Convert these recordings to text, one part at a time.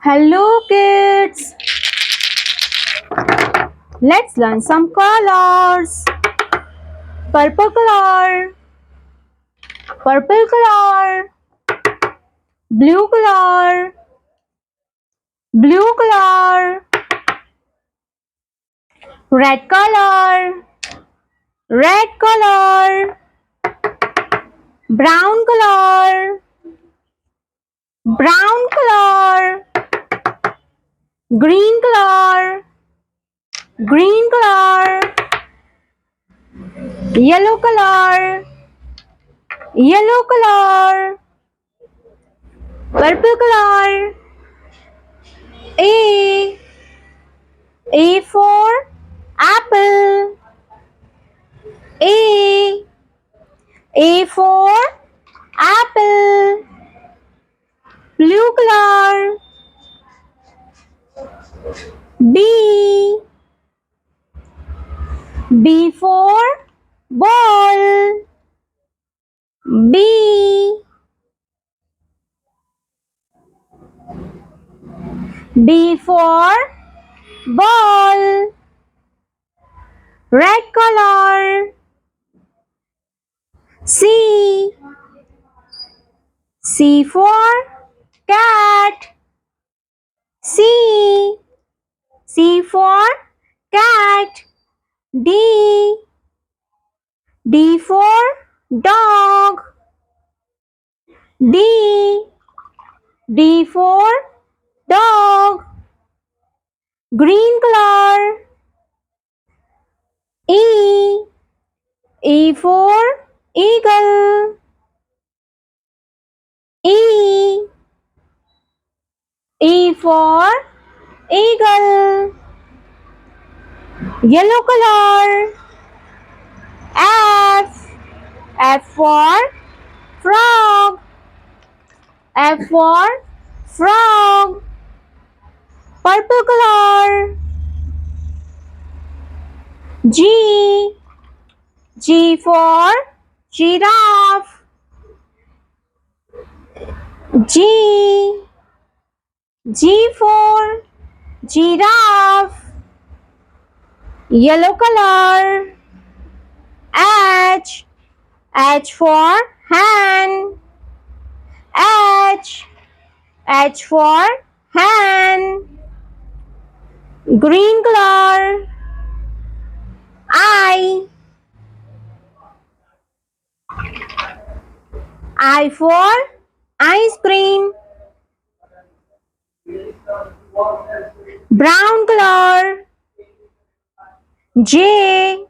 Hello kids, let's learn some colors. Purple color, purple color, blue color, blue color, red color, red color, brown color, brown color, green color, green color, yellow color, yellow color, purple color. A for apple. A. A for apple. Blue color. B. B for ball. B. B for ball. Red color. C. C for cat. C. C for cat. D. D for dog. D. D for dog. Green color. E. E for eagle. E. E for eagle. Yellow color. F. F for frog. F for frog. Purple color. G. G for giraffe. G. G for giraffe. Yellow color. H. H for hen. H. H for hen. Green color. I. I for ice cream. Brown color. J.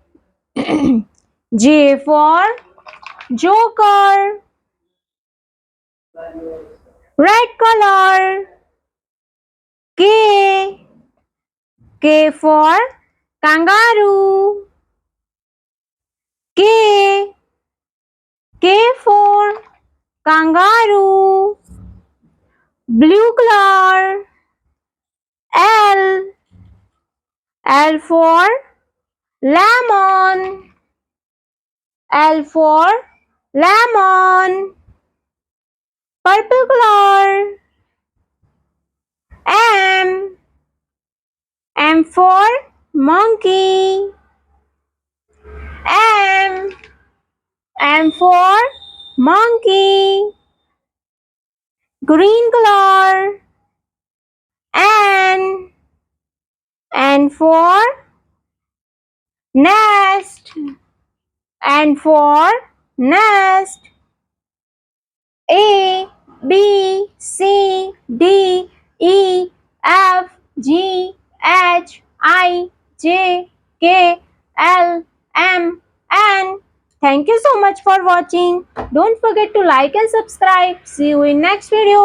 J for joker. Red color. K. K for kangaroo. K. K for kangaroo. Blue color. L. L for lemon. L for lemon. Purple color. M. M for monkey. M. M for monkey. Green color. N. N for nest. N for nest. A, B, C, D, E, F, G, H, I, J, K, L, M, N. Thank you so much for watching. Don't forget to like and subscribe. See you in next video.